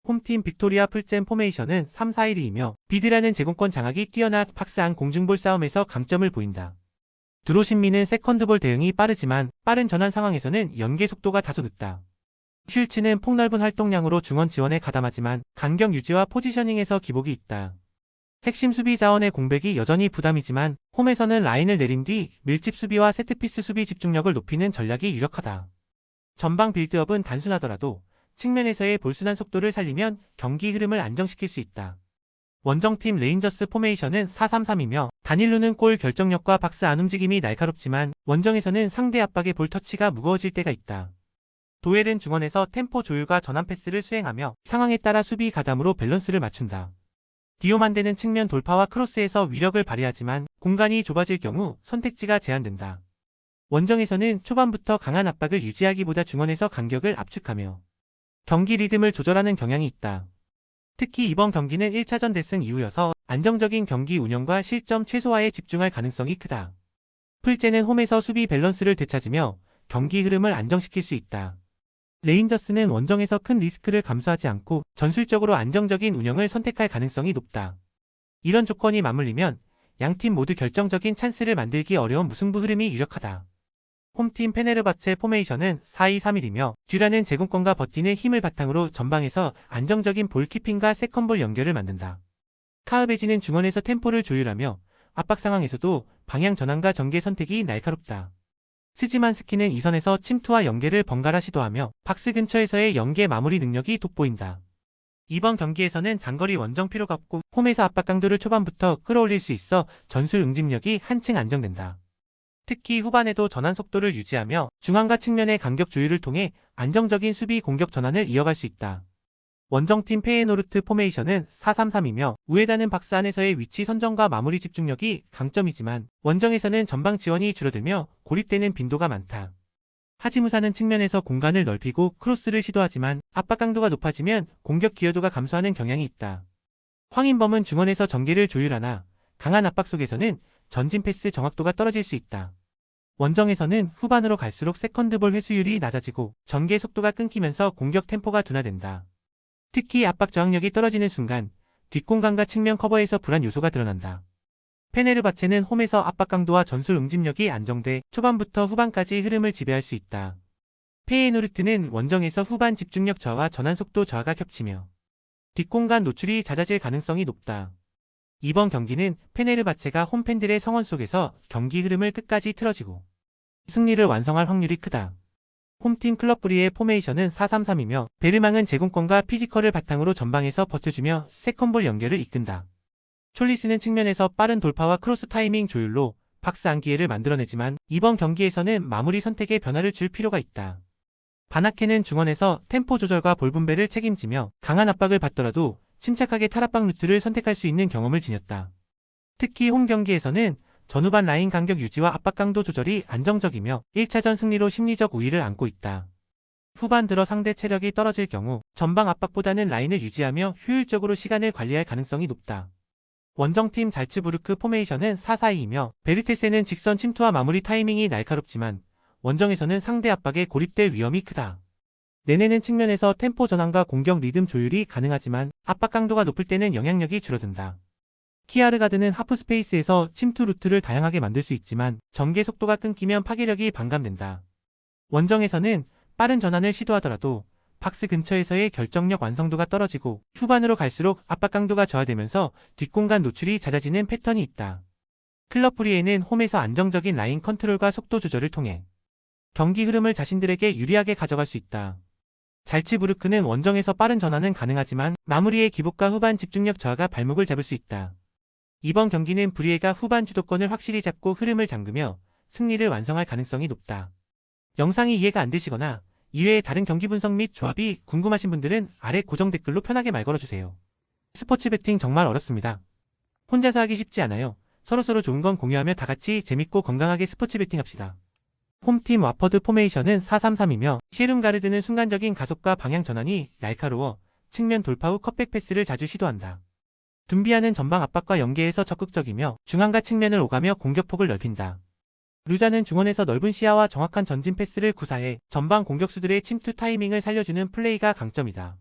홈팀 빅토리아 풀잼 포메이션은 3-4-1이며 비드라는 제공권 장악이 뛰어나 박스 안 공중볼 싸움에서 강점을 보인다. 드로신미는 세컨드볼 대응이 빠르지만 빠른 전환 상황에서는 연계 속도가 다소 늦다. 쉴츠는 폭넓은 활동량으로 중원 지원에 가담하지만 간격 유지와 포지셔닝에서 기복이 있다. 핵심 수비 자원의 공백이 여전히 부담이지만 홈에서는 라인을 내린 뒤 밀집 수비와 세트피스 수비 집중력을 높이는 전략이 유력하다. 전방 빌드업은 단순하더라도 측면에서의 볼순한 속도를 살리면 경기 흐름을 안정시킬 수 있다. 원정팀 레인저스 포메이션은 4-3-3이며 다닐루는 골 결정력과 박스 안 움직임이 날카롭지만 원정에서는 상대 압박의 볼 터치가 무거워질 때가 있다. 도엘은 중원에서 템포 조율과 전환 패스를 수행하며 상황에 따라 수비 가담으로 밸런스를 맞춘다. 디오만데는 측면 돌파와 크로스에서 위력을 발휘하지만 공간이 좁아질 경우 선택지가 제한된다. 원정에서는 초반부터 강한 압박을 유지하기보다 중원에서 간격을 압축하며 경기 리듬을 조절하는 경향이 있다. 특히 이번 경기는 1차전 대승 이후여서 안정적인 경기 운영과 실점 최소화에 집중할 가능성이 크다. 풀제는 홈에서 수비 밸런스를 되찾으며 경기 흐름을 안정시킬 수 있다. 레인저스는 원정에서 큰 리스크를 감수하지 않고 전술적으로 안정적인 운영을 선택할 가능성이 높다. 이런 조건이 맞물리면 양팀 모두 결정적인 찬스를 만들기 어려운 무승부 흐름이 유력하다. 홈팀 페네르바체 포메이션은 4-2-3-1이며 듀란은 제공권과 버티는 힘을 바탕으로 전방에서 안정적인 볼키핑과 세컨볼 연결을 만든다. 카흐베지는 중원에서 템포를 조율하며 압박 상황에서도 방향 전환과 전개 선택이 날카롭다. 스지만스키는 이선에서 침투와 연계를 번갈아 시도하며 박스 근처에서의 연계 마무리 능력이 돋보인다. 이번 경기에서는 장거리 원정 필요가 없고 홈에서 압박 강도를 초반부터 끌어올릴 수 있어 전술 응집력이 한층 안정된다. 특히 후반에도 전환 속도를 유지하며 중앙과 측면의 간격 조율을 통해 안정적인 수비 공격 전환을 이어갈 수 있다. 원정팀 페예노르트 포메이션은 4-3-3이며 우에다는 박스 안에서의 위치 선정과 마무리 집중력이 강점이지만 원정에서는 전방 지원이 줄어들며 고립되는 빈도가 많다. 하지무사는 측면에서 공간을 넓히고 크로스를 시도하지만 압박 강도가 높아지면 공격 기여도가 감소하는 경향이 있다. 황인범은 중원에서 전개를 조율하나 강한 압박 속에서는 전진 패스 정확도가 떨어질 수 있다. 원정에서는 후반으로 갈수록 세컨드볼 회수율이 낮아지고 전개 속도가 끊기면서 공격 템포가 둔화된다. 특히 압박 저항력이 떨어지는 순간 뒷공간과 측면 커버에서 불안 요소가 드러난다. 페네르바체는 홈에서 압박 강도와 전술 응집력이 안정돼 초반부터 후반까지 흐름을 지배할 수 있다. 페예노르트는 원정에서 후반 집중력 저하와 전환 속도 저하가 겹치며 뒷공간 노출이 잦아질 가능성이 높다. 이번 경기는 페네르바체가 홈팬들의 성원 속에서 경기 흐름을 끝까지 틀어지고 승리를 완성할 확률이 크다. 홈팀 클럽브리의 포메이션은 4-3-3이며 베르망은 제공권과 피지컬을 바탕으로 전방에서 버텨주며 세컨볼 연결을 이끈다. 촐리스는 측면에서 빠른 돌파와 크로스 타이밍 조율로 박스 안 기회를 만들어내지만 이번 경기에서는 마무리 선택에 변화를 줄 필요가 있다. 바나케는 중원에서 템포 조절과 볼 분배를 책임지며 강한 압박을 받더라도 침착하게 탈압박 루트를 선택할 수 있는 경험을 지녔다. 특히 홈 경기에서는 전후반 라인 간격 유지와 압박 강도 조절이 안정적이며 1차전 승리로 심리적 우위를 안고 있다. 후반 들어 상대 체력이 떨어질 경우 전방 압박보다는 라인을 유지하며 효율적으로 시간을 관리할 가능성이 높다. 원정팀 잘츠부르크 포메이션은 4-4-2이며 베르테세는 직선 침투와 마무리 타이밍이 날카롭지만 원정에서는 상대 압박에 고립될 위험이 크다. 네네는 측면에서 템포 전환과 공격 리듬 조율이 가능하지만 압박 강도가 높을 때는 영향력이 줄어든다. 키아르가드는 하프 스페이스에서 침투 루트를 다양하게 만들 수 있지만 전개 속도가 끊기면 파괴력이 반감된다. 원정에서는 빠른 전환을 시도하더라도 박스 근처에서의 결정력 완성도가 떨어지고 후반으로 갈수록 압박 강도가 저하되면서 뒷공간 노출이 잦아지는 패턴이 있다. 클럽브리에는 홈에서 안정적인 라인 컨트롤과 속도 조절을 통해 경기 흐름을 자신들에게 유리하게 가져갈 수 있다. 잘츠부르크는 원정에서 빠른 전환은 가능하지만 마무리의 기복과 후반 집중력 저하가 발목을 잡을 수 있다. 이번 경기는 브리에가 후반 주도권을 확실히 잡고 흐름을 잠그며 승리를 완성할 가능성이 높다. 영상이 이해가 안 되시거나 이외의 다른 경기 분석 및 조합이 궁금하신 분들은 아래 고정 댓글로 편하게 말 걸어주세요. 스포츠 베팅 정말 어렵습니다. 혼자서 하기 쉽지 않아요. 서로서로 좋은 건 공유하며 다같이 재밌고 건강하게 스포츠 베팅합시다. 홈팀 와퍼드 포메이션은 4-3-3이며 시에룬가르드는 순간적인 가속과 방향 전환이 날카로워 측면 돌파 후 컷백 패스를 자주 시도한다. 둠비아는 전방 압박과 연계에서 적극적이며 중앙과 측면을 오가며 공격폭을 넓힌다. 루자는 중원에서 넓은 시야와 정확한 전진 패스를 구사해 전방 공격수들의 침투 타이밍을 살려주는 플레이가 강점이다.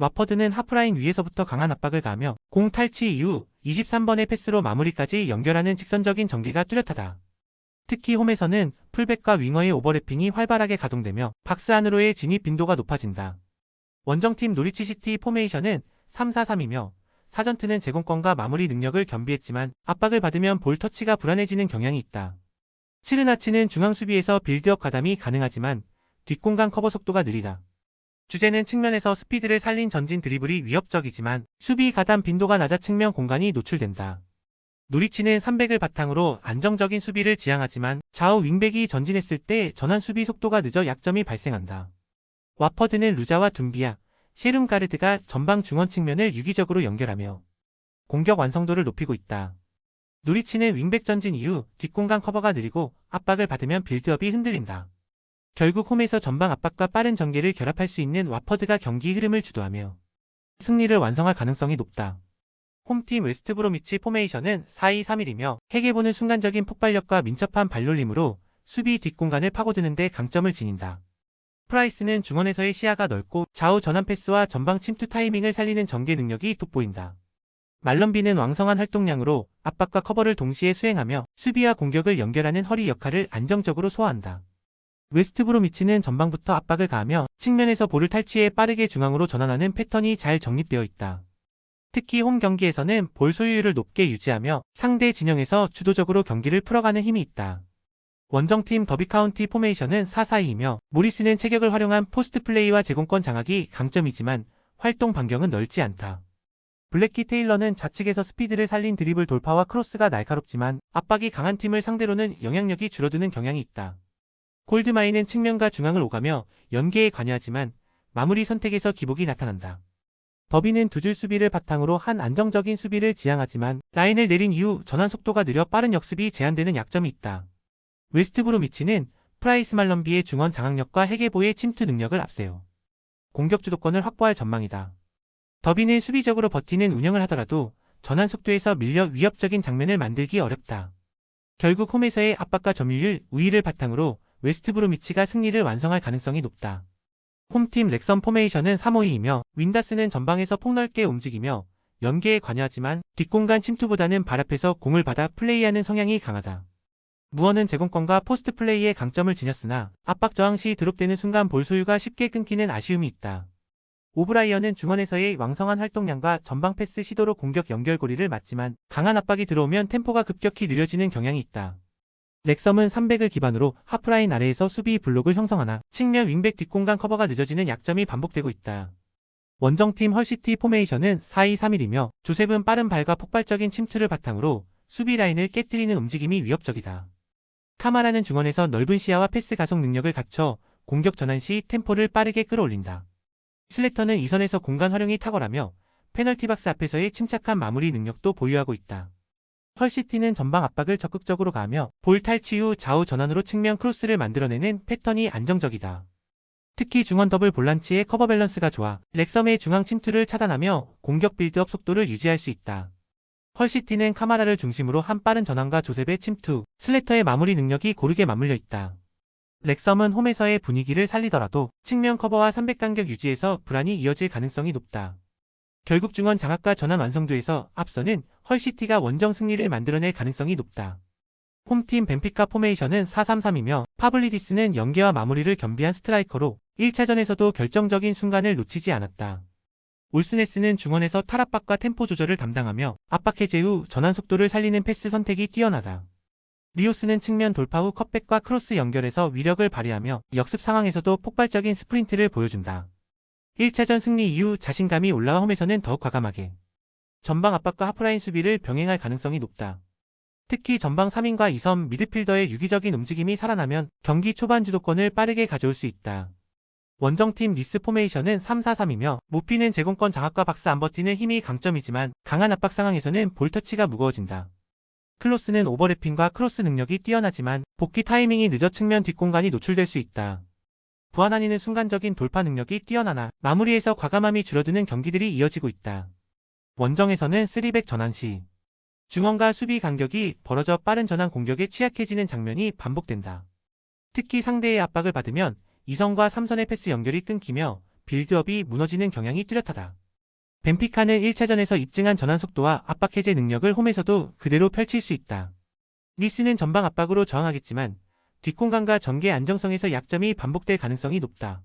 와퍼드는 하프라인 위에서부터 강한 압박을 가하며 공 탈취 이후 23번의 패스로 마무리까지 연결하는 직선적인 전개가 뚜렷하다. 특히 홈에서는 풀백과 윙어의 오버래핑이 활발하게 가동되며 박스 안으로의 진입 빈도가 높아진다. 원정팀 노리치 시티 포메이션은 3-4-3이며 사전트는 제공권과 마무리 능력을 겸비했지만 압박을 받으면 볼 터치가 불안해지는 경향이 있다. 치르나치는 중앙 수비에서 빌드업 가담이 가능하지만 뒷공간 커버 속도가 느리다. 주제는 측면에서 스피드를 살린 전진 드리블이 위협적이지만 수비 가담 빈도가 낮아 측면 공간이 노출된다. 노리치는 300을 바탕으로 안정적인 수비를 지향하지만 좌우 윙백이 전진했을 때 전환 수비 속도가 늦어 약점이 발생한다. 와퍼드는 루자와 둠비아, 셰름가르드가 전방 중원 측면을 유기적으로 연결하며 공격 완성도를 높이고 있다. 노리치는 윙백 전진 이후 뒷공간 커버가 느리고 압박을 받으면 빌드업이 흔들린다. 결국 홈에서 전방 압박과 빠른 전개를 결합할 수 있는 와퍼드가 경기 흐름을 주도하며 승리를 완성할 가능성이 높다. 홈팀 웨스트브로미치 포메이션은 4-2-3-1이며 핵에 보는 순간적인 폭발력과 민첩한 발놀림으로 수비 뒷공간을 파고드는 데 강점을 지닌다. 프라이스는 중원에서의 시야가 넓고 좌우 전환 패스와 전방 침투 타이밍을 살리는 전개 능력이 돋보인다. 말럼비는 왕성한 활동량으로 압박과 커버를 동시에 수행하며 수비와 공격을 연결하는 허리 역할을 안정적으로 소화한다. 웨스트브로미치는 전방부터 압박을 가하며 측면에서 볼을 탈취해 빠르게 중앙으로 전환하는 패턴이 잘 정립되어 있다. 특히 홈 경기에서는 볼 소유율을 높게 유지하며 상대 진영에서 주도적으로 경기를 풀어가는 힘이 있다. 원정팀 더비카운티 포메이션은 4-4-2이며 모리스는 체격을 활용한 포스트 플레이와 제공권 장악이 강점이지만 활동 반경은 넓지 않다. 블랙키 테일러는 좌측에서 스피드를 살린 드리블 돌파와 크로스가 날카롭지만 압박이 강한 팀을 상대로는 영향력이 줄어드는 경향이 있다. 골드마인은 측면과 중앙을 오가며 연계에 관여하지만 마무리 선택에서 기복이 나타난다. 더비는 두 줄 수비를 바탕으로 한 안정적인 수비를 지향하지만 라인을 내린 이후 전환 속도가 느려 빠른 역습이 제한되는 약점이 있다. 웨스트브로미치는 프라이스 말럼비의 중원 장악력과 헤게보의 침투 능력을 앞세워 공격 주도권을 확보할 전망이다. 더비는 수비적으로 버티는 운영을 하더라도 전환 속도에서 밀려 위협적인 장면을 만들기 어렵다. 결국 홈에서의 압박과 점유율 우위를 바탕으로 웨스트브로미치가 승리를 완성할 가능성이 높다. 홈팀 렉섬 포메이션은 3-5-2이며 윈다스는 전방에서 폭넓게 움직이며 연계에 관여하지만 뒷공간 침투보다는 발 앞에서 공을 받아 플레이하는 성향이 강하다. 무어는 제공권과 포스트 플레이에 강점을 지녔으나 압박 저항 시 드롭되는 순간 볼 소유가 쉽게 끊기는 아쉬움이 있다. 오브라이언은 중원에서의 왕성한 활동량과 전방 패스 시도로 공격 연결고리를 맞지만 강한 압박이 들어오면 템포가 급격히 느려지는 경향이 있다. 렉섬은 300을 기반으로 하프라인 아래에서 수비 블록을 형성하나 측면 윙백 뒷공간 커버가 늦어지는 약점이 반복되고 있다. 원정팀 헐시티 포메이션은 4-2-3-1이며 조셉은 빠른 발과 폭발적인 침투를 바탕으로 수비 라인을 깨뜨리는 움직임이 위협적이다. 카마라는 중원에서 넓은 시야와 패스 가속 능력을 갖춰 공격 전환 시 템포를 빠르게 끌어올린다. 슬래터는 이선에서 공간 활용이 탁월하며 페널티 박스 앞에서의 침착한 마무리 능력도 보유하고 있다. 헐시티는 전방 압박을 적극적으로 가하며 볼 탈취 후 좌우 전환으로 측면 크로스를 만들어내는 패턴이 안정적이다. 특히 중원 더블 볼란치의 커버 밸런스가 좋아 렉섬의 중앙 침투를 차단하며 공격 빌드업 속도를 유지할 수 있다. 헐시티는 카마라를 중심으로 한 빠른 전환과 조셉의 침투, 슬래터의 마무리 능력이 고르게 맞물려 있다. 렉섬은 홈에서의 분위기를 살리더라도 측면 커버와 300간격 유지에서 불안이 이어질 가능성이 높다. 결국 중원 장악과 전환 완성도에서 앞서는 헐시티가 원정 승리를 만들어낼 가능성이 높다. 홈팀 벤피카 포메이션은 4-3-3이며 파블리디스는 연계와 마무리를 겸비한 스트라이커로 1차전에서도 결정적인 순간을 놓치지 않았다. 올스네스는 중원에서 탈압박과 템포 조절을 담당하며 압박 해제 후 전환 속도를 살리는 패스 선택이 뛰어나다. 리오스는 측면 돌파 후 컷백과 크로스 연결해서 위력을 발휘하며 역습 상황에서도 폭발적인 스프린트를 보여준다. 1차전 승리 이후 자신감이 올라와 홈에서는 더욱 과감하게 전방 압박과 하프라인 수비를 병행할 가능성이 높다. 특히 전방 3인과 2섬 미드필더의 유기적인 움직임이 살아나면 경기 초반 주도권을 빠르게 가져올 수 있다. 원정팀 리스 포메이션은 3-4-3이며 모피는 제공권 장악과 박스 안 버티는 힘이 강점이지만 강한 압박 상황에서는 볼 터치가 무거워진다. 클로스는 오버래핑과 크로스 능력이 뛰어나지만 복귀 타이밍이 늦어 측면 뒷공간이 노출될 수 있다. 부하나니는 순간적인 돌파 능력이 뛰어나나 마무리에서 과감함이 줄어드는 경기들이 이어지고 있다. 원정에서는 3백 전환 시 중원과 수비 간격이 벌어져 빠른 전환 공격에 취약해지는 장면이 반복된다. 특히 상대의 압박을 받으면 2선과 3선의 패스 연결이 끊기며 빌드업이 무너지는 경향이 뚜렷하다. 벤피카는 1차전에서 입증한 전환 속도와 압박 해제 능력을 홈에서도 그대로 펼칠 수 있다. 니스는 전방 압박으로 저항하겠지만 뒷공간과 전개 안정성에서 약점이 반복될 가능성이 높다.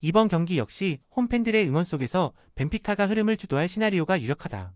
이번 경기 역시 홈팬들의 응원 속에서 벤피카가 흐름을 주도할 시나리오가 유력하다.